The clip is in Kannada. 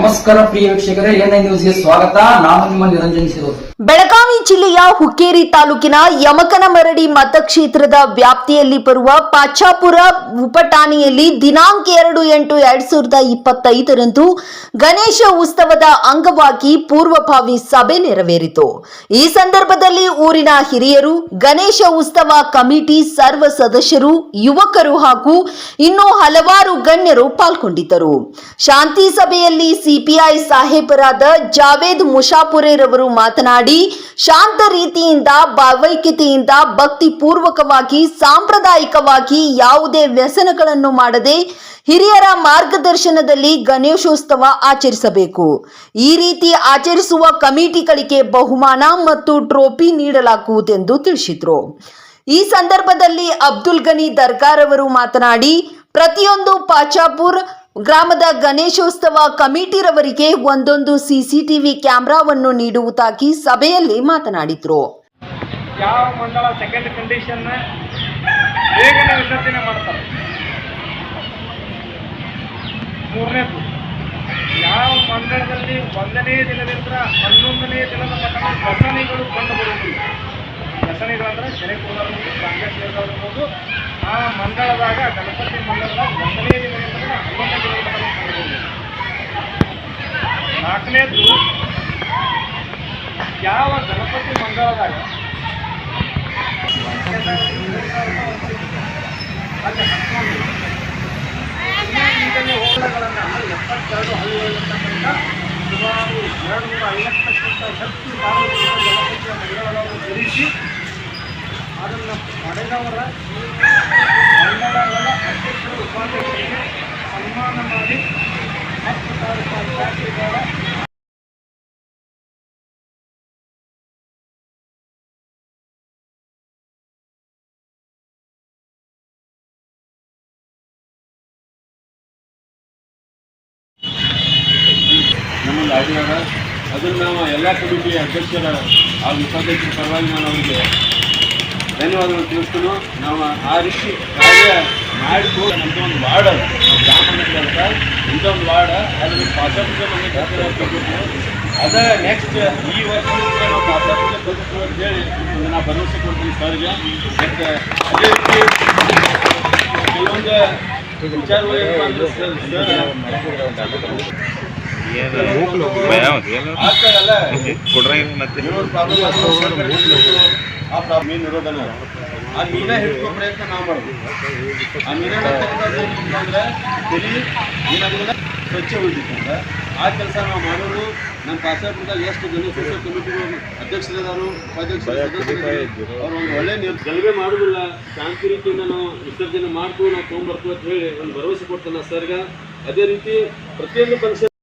ನಮಸ್ಕಾರ ಪ್ರಿಯ ವೀಕ್ಷಕರೇ, ಎನ್ಐ ನ್ಯೂಸ್ಗೆ ಸ್ವಾಗತ. ನಾನು ನಿಮ್ಮ ನಿರಂಜನ್ ಶಿರೋಡ್. ಬೆಳಗಾವಿ ಜಿಲ್ಲೆಯ ಹುಕ್ಕೇರಿ ತಾಲೂಕಿನ ಯಮಕನಮರಡಿ ಮತಕ್ಷೇತ್ರದ ವ್ಯಾಪ್ತಿಯಲ್ಲಿ ಬರುವ ಪಾಚಾಪುರ ಉಪಠಾಣೆಯಲ್ಲಿ ದಿನಾಂಕ 2/8/2025 ಗಣೇಶ ಉತ್ಸವದ ಅಂಗವಾಗಿ ಪೂರ್ವಭಾವಿ ಸಭೆ ನೆರವೇರಿತು. ಈ ಸಂದರ್ಭದಲ್ಲಿ ಊರಿನ ಹಿರಿಯರು, ಗಣೇಶ ಉತ್ಸವ ಕಮಿಟಿ ಸರ್ವ ಸದಸ್ಯರು, ಯುವಕರು ಹಾಗೂ ಇನ್ನೂ ಹಲವಾರು ಗಣ್ಯರು ಪಾಲ್ಗೊಂಡಿದ್ದರು. ಶಾಂತಿ ಸಭೆಯಲ್ಲಿ ಸಿಪಿಐ ಸಾಹೇಬರಾದ ಜಾವೇದ್ ಮುಷಾಪುರೆರವರು ಮಾತನಾಡಿ, ಶಾಂತ ರೀತಿಯಿಂದ, ಭಾವೈಕ್ಯತೆಯಿಂದ, ಭಕ್ತಿ ಪೂರ್ವಕವಾಗಿ, ಸಾಂಪ್ರದಾಯಿಕವಾಗಿ ಯಾವುದೇ ವ್ಯಸನಗಳನ್ನು ಮಾಡದೆ ಹಿರಿಯರ ಮಾರ್ಗದರ್ಶನದಲ್ಲಿ ಗಣೇಶೋತ್ಸವ ಆಚರಿಸಬೇಕು. ಈ ರೀತಿ ಆಚರಿಸುವ ಕಮಿಟಿಗಳಿಗೆ ಬಹುಮಾನ ಮತ್ತು ಟ್ರೋಫಿ ನೀಡಲಾಗುವುದೆಂದು ತಿಳಿಸಿದರು. ಈ ಸಂದರ್ಭದಲ್ಲಿ ಅಬ್ದುಲ್ ಗನಿ ದರ್ಗಾರವರು ಮಾತನಾಡಿ, ಪ್ರತಿಯೊಂದು ಪಾಚಾಪುರ್ ಗ್ರಾಮದ ಗಣೇಶೋತ್ಸವ ಕಮಿಟಿರವರಿಗೆ ಒಂದೊಂದು ಸಿಸಿಟಿವಿ ಕ್ಯಾಮೆರಾವನ್ನು ನೀಡುವುದಾಗಿ ಸಭೆಯಲ್ಲಿ ಮಾತನಾಡಿದರು. ಯಾವ ಮಂಡಳ ಸೆಕೆಂಡ್ ಕಂಡೀಷನ್ ಬೇಗನೆ ವಿಸರ್ಜನೆ ಮಾಡ್ತಾರೆ. ಮೂರನೇದು, ಯಾವ ಮಂಡಳದಲ್ಲಿ 1ನೇ ದಿನದಿಂದ 11ನೇ ದಿನದ ಮಟ್ಟ ವ್ಯಸನಿಗಳು ಕಂಡುಬರುವುದಿಲ್ಲ. ವ್ಯಸನಿಗಳಂದ್ರೆ ಶನಿಕುಮಾರರು, ಕಾಂಗ್ರೆಸ್ ಇರ್ಬೋದು, ಆ ಮಂಡಳದಾಗ ಗಣಪತಿ ಮಂಡಳದಾಗ 1ನೇ ದಿನದಿಂದ 11ನೇ ದಿನದ ಮಟ್ಟ ಕಂಡುಬರುವುದಿಲ್ಲ. 4ನೇದು, ಯಾವ ಗಣಪತಿ ಮಂಡಳದಾಗ ಈಗಲೇ ಹೋರಾಟಗಳನ್ನು 72 ಹಳ್ಳಿಗಳಿರ್ತಕ್ಕಂಥ ಸುಮಾರು 250ಕ್ಕಿಂತ ಹೆಚ್ಚು ಸಾರ್ವಜನಿಕ ಗಣಪತಿಯ ಮಂಡಳಗಳನ್ನು ಧರಿಸಿ ಅದನ್ನು ಪಡೆದವರ ಮಂಡಳಗಳ ಅಧ್ಯಕ್ಷರು, ಉಪಾಧ್ಯಕ್ಷರಿಗೆ ಸನ್ಮಾನ ಮಾಡಿ 10,000 ರೂಪಾಯಿ ಜಾತಿಗಳ ನಮ್ಮಲ್ಲಿ ಆಗಿದಾಗ ಅದನ್ನು ನಾವು ಎಲ್ಲ ಕಮಿಟಿ ಅಧ್ಯಕ್ಷರ ಹಾಗೂ ಉಪಾಧ್ಯಕ್ಷರ ಪರವಾಗಿ ನಾನು ಅವರಿಗೆ ಧನ್ಯವಾದಗಳು ತಿಳಿಸ್ತೀನಿ. ನಾವು ಆ ರೀತಿ ಕಾರ್ಯ ಮಾಡಿಕೊಂಡು ನಮ್ಮದು ಒಂದು ವಾರ್ಡ್ ಅದು, ನಾವು ಗ್ರಾಮದಲ್ಲಿ ಅಂತ ಇಂಥ ಒಂದು ವಾರ್ಡ್ ಅದನ್ನು ಪಾಸಾಪುರ ನಮಗೆ ಜಾತ್ರೆ ಅದ ನೆಕ್ಸ್ಟ್ ಈ ವರ್ಷದಿಂದ ನಾವು ಪಾಸಾಪುರ ಕಲಿಸ್ತೀವಿ ಅಂತೇಳಿ ಒಂದು ನಾವು ಭರವಸೆ ಕೊಡ್ತೀನಿ ಸರ್ಗೆ. ಮತ್ತು ಅದೇ ರೀತಿ ಕೆಲವೊಂದು ವಿಚಾರಗಳು ಏನಪ್ಪ ಅಂದರೆ ಮೀನು ಇರೋದನ್ನ ಆ ಮೀನ ಹಿಡ್ಕೋ ಪ್ರಯತ್ನ ನಾವು ಮಾಡ್ತೀವಿ. ಆ ಮೀನ ಅಂದ್ರೆ ತಲೆ ಏನಾಗೋದಿಲ್ಲ, ಸ್ವಚ್ಛ ಉಳಿದಿತ್ತಂದ್ರೆ ಆ ಕೆಲಸ ನಾವು ಮಾಡೋದು. ನಮ್ಮ ಪಾಸಾಪುರದಾಗ ಎಷ್ಟು ಗಣೇಶೋತ್ಸವ ಕಮಿಟಿಗಳು ಅಧ್ಯಕ್ಷರಿದ್ದಾರು, ಉಪಾಧ್ಯಕ್ಷರು, ಅವ್ರು ಒಂದು ಒಳ್ಳೆ ಗಲಭೆ ಮಾಡೋದಿಲ್ಲ, ಶಾಂತಿ ರೀತಿಯಿಂದ ನಾವು ವಿಸರ್ಜನೆ ಮಾಡ್ತೀವಿ, ನಾವು ತೊಗೊಂಡ್ಬರ್ತೀವಿ ಅಂತ ಹೇಳಿ ಒಂದು ಭರವಸೆ ಕೊಡ್ತಾನೆ ಸರ್ಗ. ಅದೇ ರೀತಿ ಪ್ರತಿಯೊಂದು ಫಂಕ್ಷನ್